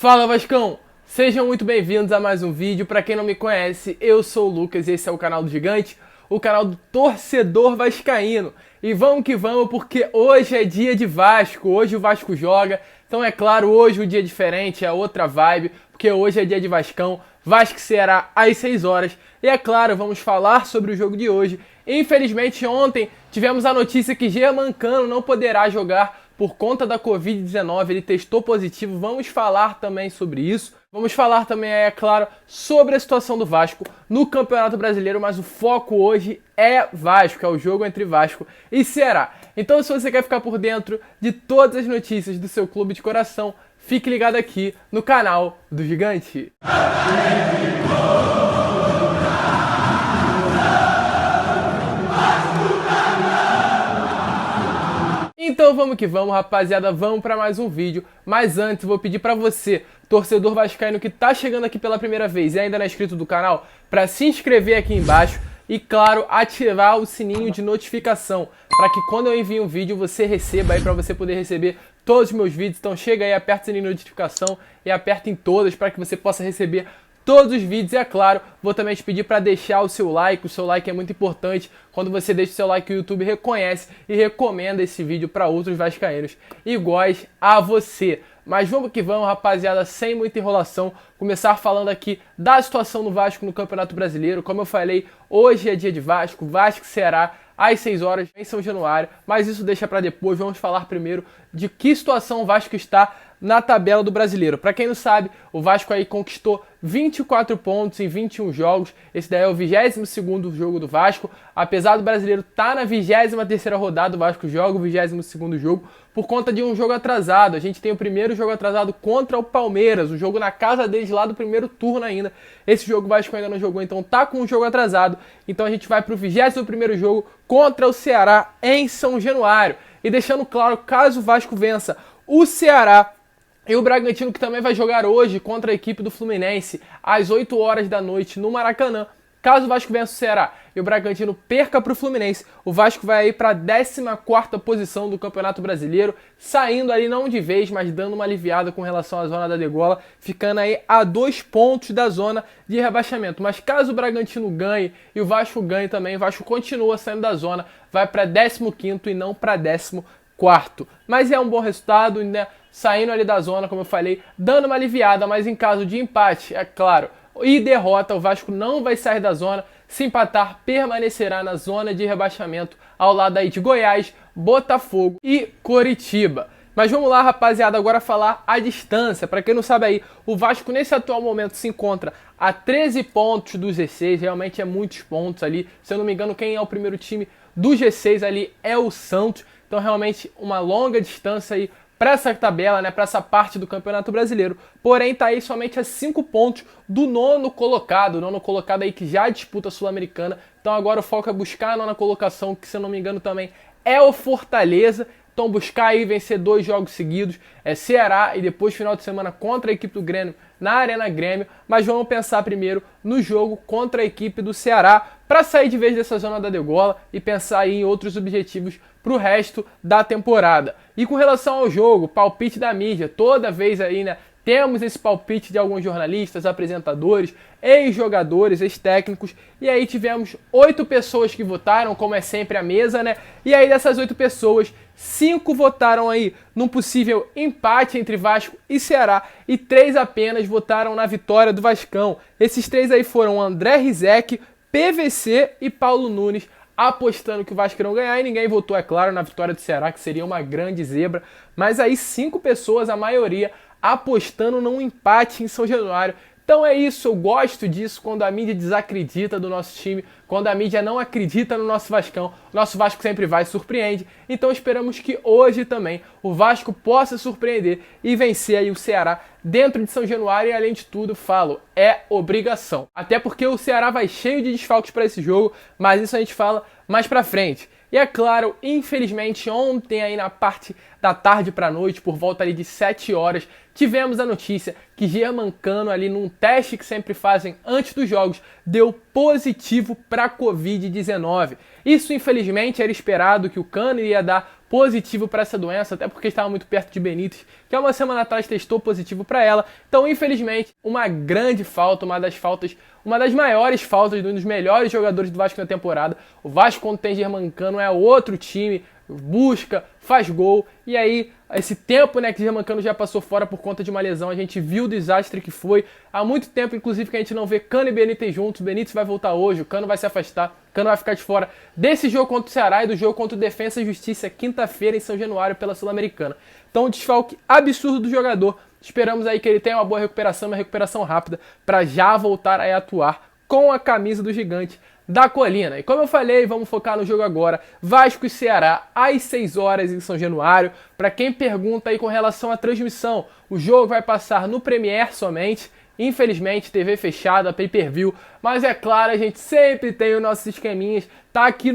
Fala Vascão! Sejam muito bem-vindos a mais um vídeo. Para quem não me conhece, eu sou o Lucas e esse é o canal do Gigante, o canal do torcedor vascaíno. E vamos que vamos, porque hoje é dia de Vasco, hoje o Vasco joga. Então é claro, hoje o dia é diferente, é outra vibe, porque hoje é dia de Vascão, Vasco e Ceará às 6 horas. E é claro, vamos falar sobre o jogo de hoje. Infelizmente ontem tivemos a notícia que Germancano não poderá jogar por conta da Covid-19, ele testou positivo. Vamos falar também sobre isso. Vamos falar também, é claro, sobre a situação do Vasco no Campeonato Brasileiro, mas o foco hoje é Vasco, é o jogo entre Vasco e Ceará. Então, se você quer ficar por dentro de todas as notícias do seu clube de coração, fique ligado aqui no canal do Gigante. Então vamos que vamos, rapaziada, vamos para mais um vídeo. Mas antes vou pedir para você, torcedor vascaíno que tá chegando aqui pela primeira vez e ainda não é inscrito do canal, para se inscrever aqui embaixo e, claro, ativar o sininho de notificação, para que quando eu envie um vídeo você receba aí, para você poder receber todos os meus vídeos. Então chega aí, aperta o sininho de notificação e aperta em todas para que você possa receber todos os vídeos. E é claro, vou também te pedir para deixar o seu like é muito importante. Quando você deixa o seu like, o YouTube reconhece e recomenda esse vídeo para outros vascaínos iguais a você. Mas vamos que vamos, rapaziada, sem muita enrolação, começar falando aqui da situação do Vasco no Campeonato Brasileiro. Como eu falei, hoje é dia de Vasco, Vasco e Ceará às 6 horas em São Januário, mas isso deixa para depois. Vamos falar primeiro de que situação o Vasco está na tabela do Brasileiro. Para quem não sabe, o Vasco aí conquistou 24 pontos em 21 jogos. Esse daí é o 22º jogo do Vasco. Apesar do Brasileiro estar na 23ª rodada, o Vasco joga o 22º jogo por conta de um jogo atrasado. A gente tem o primeiro jogo atrasado contra o Palmeiras, o jogo na casa deles lá do primeiro turno ainda. Esse jogo o Vasco ainda não jogou, então tá com um jogo atrasado. Então a gente vai pro 21º jogo contra o Ceará em São Januário. E deixando claro, caso o Vasco vença o Ceará e o Bragantino, que também vai jogar hoje contra a equipe do Fluminense às 8 horas da noite no Maracanã. Caso o Vasco vença o Ceará e o Bragantino perca para o Fluminense, o Vasco vai aí para a 14ª posição do Campeonato Brasileiro, saindo ali não de vez, mas dando uma aliviada com relação à zona da degola, ficando aí a 2 pontos da zona de rebaixamento. Mas caso o Bragantino ganhe e o Vasco ganhe também, o Vasco continua saindo da zona, vai para 15º e não para 14º. Mas é um bom resultado, né? Saindo ali da zona, como eu falei, dando uma aliviada, mas em caso de empate, é claro, e derrota, o Vasco não vai sair da zona. Se empatar, permanecerá na zona de rebaixamento, ao lado aí de Goiás, Botafogo e Coritiba. Mas vamos lá, rapaziada, agora falar a distância. Para quem não sabe aí, o Vasco nesse atual momento se encontra a 13 pontos do G6, realmente é muitos pontos ali. Se eu não me engano, quem é o primeiro time do G6 ali é o Santos. Então realmente uma longa distância aí para essa tabela, né, para essa parte do Campeonato Brasileiro. Porém, tá aí somente a 5 pontos do nono colocado aí que já disputa a Sul-Americana. Então agora o foco é buscar a nona colocação, que se eu não me engano também é o Fortaleza. Então buscar aí vencer 2 jogos seguidos, é Ceará e depois final de semana contra a equipe do Grêmio na Arena Grêmio. Mas vamos pensar primeiro no jogo contra a equipe do Ceará para sair de vez dessa zona da degola e pensar aí em outros objetivos para o resto da temporada. E com relação ao jogo, palpite da mídia, toda vez aí, né, temos esse palpite de alguns jornalistas, apresentadores, ex-jogadores, ex-técnicos, e aí tivemos 8 pessoas que votaram, como é sempre a mesa, né? E aí dessas 8 pessoas, 5 votaram aí num possível empate entre Vasco e Ceará, e 3 apenas votaram na vitória do Vascão. Esses 3 aí foram André Rizek, PVC e Paulo Nunes, apostando que o Vasco não ganhar, e ninguém votou, é claro, na vitória do Ceará, que seria uma grande zebra. Mas aí 5 pessoas, a maioria, apostando num empate em São Januário. Então é isso, eu gosto disso, quando a mídia desacredita do nosso time, quando a mídia não acredita no nosso Vascão. O nosso Vasco sempre vai e surpreende. Então esperamos que hoje também o Vasco possa surpreender e vencer aí o Ceará dentro de São Januário. E além de tudo, falo, é obrigação. Até porque o Ceará vai cheio de desfalques para esse jogo, mas isso a gente fala mais pra frente. E é claro, infelizmente, ontem aí na parte da tarde para a noite, por volta ali de 7 horas, tivemos a notícia que Germancano ali num teste que sempre fazem antes dos jogos, deu positivo para Covid-19. Isso, infelizmente, era esperado que o Cano iria dar positivo para essa doença, até porque estava muito perto de Benítez, que há uma semana atrás testou positivo para ela. Então, infelizmente, uma grande falta, uma das maiores faltas de um dos melhores jogadores do Vasco na temporada. O Vasco, quando tem Germancano, é outro time, busca, faz gol, e aí esse tempo, né, que Germancano já passou fora por conta de uma lesão, a gente viu o desastre que foi. Há muito tempo, inclusive, que a gente não vê Cano e Benítez juntos. Benítez vai voltar hoje, o Cano vai se afastar, o Cano vai ficar de fora desse jogo contra o Ceará e do jogo contra o Defensa e Justiça, quinta-feira em São Januário pela Sul-Americana. Então, um desfalque absurdo do jogador. Esperamos aí que ele tenha uma boa recuperação, uma recuperação rápida, para já voltar a atuar com a camisa do Gigante da Colina. E como eu falei, vamos focar no jogo agora. Vasco e Ceará, às 6 horas em São Januário. Para quem pergunta aí com relação à transmissão, o jogo vai passar no Premiere somente. Infelizmente, TV fechada, pay-per-view. Mas é claro, a gente sempre tem os nossos esqueminhas. Tá aqui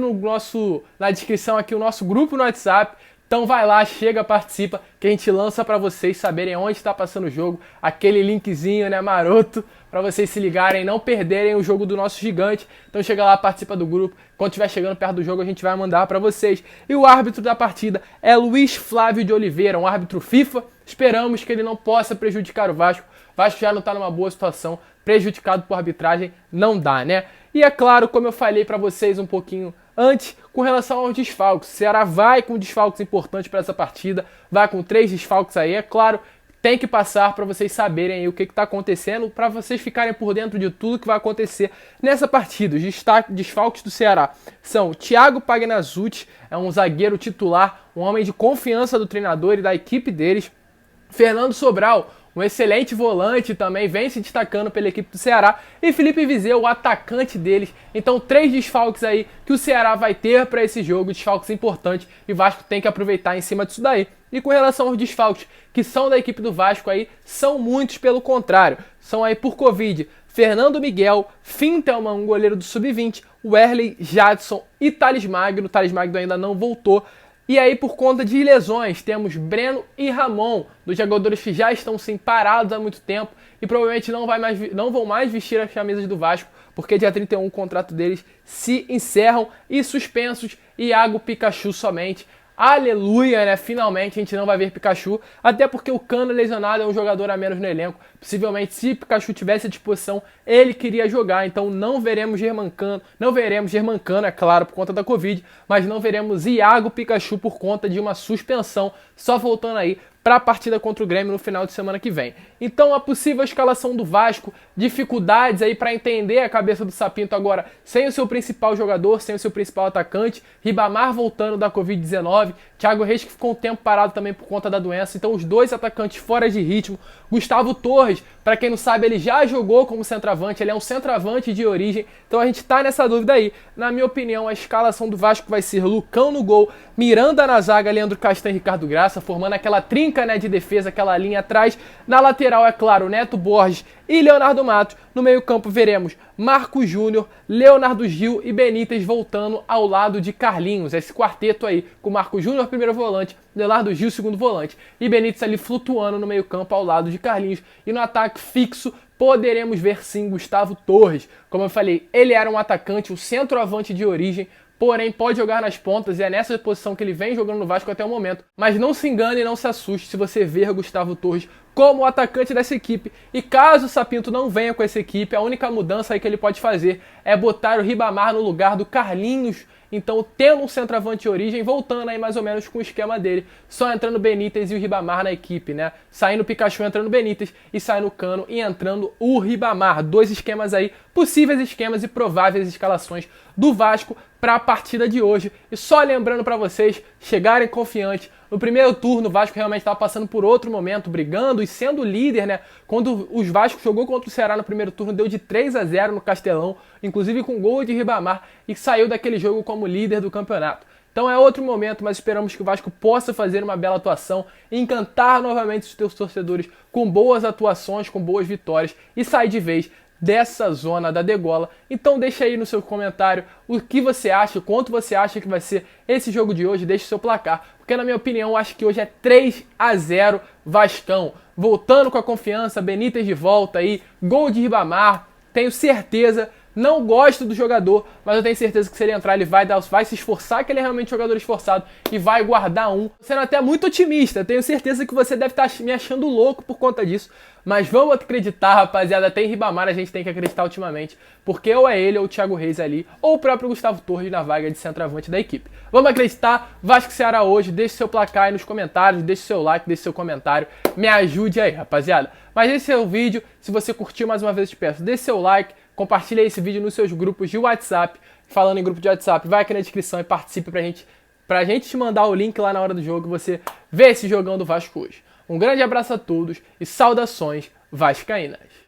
na descrição aqui o nosso grupo no WhatsApp. Então vai lá, chega, participa, que a gente lança para vocês saberem onde está passando o jogo. Aquele linkzinho, né, maroto, para vocês se ligarem e não perderem o jogo do nosso gigante. Então chega lá, participa do grupo. Quando estiver chegando perto do jogo, a gente vai mandar para vocês. E o árbitro da partida é Luiz Flávio de Oliveira, um árbitro FIFA. Esperamos que ele não possa prejudicar o Vasco. O Vasco já não está numa boa situação, prejudicado por arbitragem não dá, né? E é claro, como eu falei para vocês um pouquinho antes, com relação aos desfalques. O Ceará vai com desfalques importantes para essa partida, vai com 3 desfalques aí, é claro, tem que passar para vocês saberem aí o que está acontecendo, para vocês ficarem por dentro de tudo que vai acontecer nessa partida. Os desfalques do Ceará são Thiago Pagnazzutti, é um zagueiro titular, um homem de confiança do treinador e da equipe deles. Fernando Sobral, um excelente volante, também vem se destacando pela equipe do Ceará. E Felipe Viseu, o atacante deles. Então 3 desfalques aí que o Ceará vai ter para esse jogo, desfalques importantes. E o Vasco tem que aproveitar em cima disso daí. E com relação aos desfalques que são da equipe do Vasco aí, são muitos pelo contrário. São aí por Covid, Fernando Miguel, Fintelman, um goleiro do Sub-20, Werley, Jadson e Thales Magno. O Thales Magno ainda não voltou. E aí, por conta de lesões, temos Breno e Ramon, dos jogadores que já estão sim parados há muito tempo e provavelmente não vão mais vestir as camisas do Vasco, porque dia 31 o contrato deles se encerram. E suspensos, Iago Pikachu somente. Aleluia, né? Finalmente a gente não vai ver Pikachu, até porque o Cano lesionado é um jogador a menos no elenco. Possivelmente, se Pikachu tivesse à disposição, ele queria jogar. Então não veremos Germancano, é claro, por conta da Covid, mas não veremos Iago Pikachu por conta de uma suspensão, só voltando aí para a partida contra o Grêmio no final de semana que vem. Então a possível escalação do Vasco, dificuldades aí para entender a cabeça do Sapinto agora, sem o seu principal jogador, sem o seu principal atacante, Ribamar voltando da Covid-19, Thiago Reis que ficou um tempo parado também por conta da doença, então os 2 atacantes fora de ritmo, Gustavo Torres, para quem não sabe, ele já jogou como centroavante, ele é um centroavante de origem, então a gente tá nessa dúvida aí. Na minha opinião, a escalação do Vasco vai ser Lucão no gol, Miranda na zaga, Leandro Castan e Ricardo Graça, formando aquela trinca, né, de defesa, aquela linha atrás. Na lateral, é claro, Neto Borges e Leonardo Matos. No meio-campo veremos Marcos Júnior, Leonardo Gil e Benítez voltando ao lado de Carlinhos. Esse quarteto aí, com Marcos Júnior, primeiro volante, Leonardo Gil, segundo volante, e Benítez ali flutuando no meio-campo ao lado de Carlinhos. E no ataque fixo, poderemos ver sim Gustavo Torres. Como eu falei, ele era um atacante, um centroavante de origem, porém pode jogar nas pontas e é nessa posição que ele vem jogando no Vasco até o momento. Mas não se engane e não se assuste se você ver Gustavo Torres como o atacante dessa equipe. E caso o Sapinto não venha com essa equipe, a única mudança aí que ele pode fazer é botar o Ribamar no lugar do Carlinhos. Então, tendo um centroavante de origem, voltando aí mais ou menos com o esquema dele, só entrando Benítez e o Ribamar na equipe, né? Saindo o Pikachu, entrando Benítez, e saindo o Cano e entrando o Ribamar. 2 esquemas aí, possíveis esquemas e prováveis escalações do Vasco para a partida de hoje. E só lembrando para vocês chegarem confiantes. No primeiro turno, o Vasco realmente estava passando por outro momento, brigando e sendo líder, né? Quando o Vasco jogou contra o Ceará no primeiro turno, deu de 3-0 no Castelão, inclusive com gol de Ribamar, e saiu daquele jogo como líder do campeonato. Então é outro momento, mas esperamos que o Vasco possa fazer uma bela atuação, encantar novamente os seus torcedores com boas atuações, com boas vitórias e sair de vez dessa zona da degola. Então deixa aí no seu comentário o que você acha, quanto você acha que vai ser esse jogo de hoje, deixe seu placar, porque na minha opinião eu acho que hoje é 3-0 Vascão, voltando com a confiança, Benítez de volta aí, gol de Ribamar, tenho certeza Não gosto do jogador, mas eu tenho certeza que se ele entrar, ele vai se esforçar, que ele é realmente um jogador esforçado e vai guardar um. Sendo até muito otimista, tenho certeza que você deve estar me achando louco por conta disso, mas vamos acreditar, rapaziada. Tem Ribamar, a gente tem que acreditar ultimamente, porque ou é ele ou o Thiago Reis ali, ou o próprio Gustavo Torres na vaga de centroavante da equipe. Vamos acreditar, Vasco e Ceará hoje, deixe seu placar aí nos comentários, deixe seu like, deixe seu comentário, me ajude aí, rapaziada. Mas esse é o vídeo, se você curtiu, mais uma vez eu te peço, deixe seu like, compartilhe esse vídeo nos seus grupos de WhatsApp. Falando em grupo de WhatsApp, vai aqui na descrição e participe pra gente te mandar o link lá na hora do jogo e você ver esse jogão do Vasco hoje. Um grande abraço a todos e saudações vascaínas.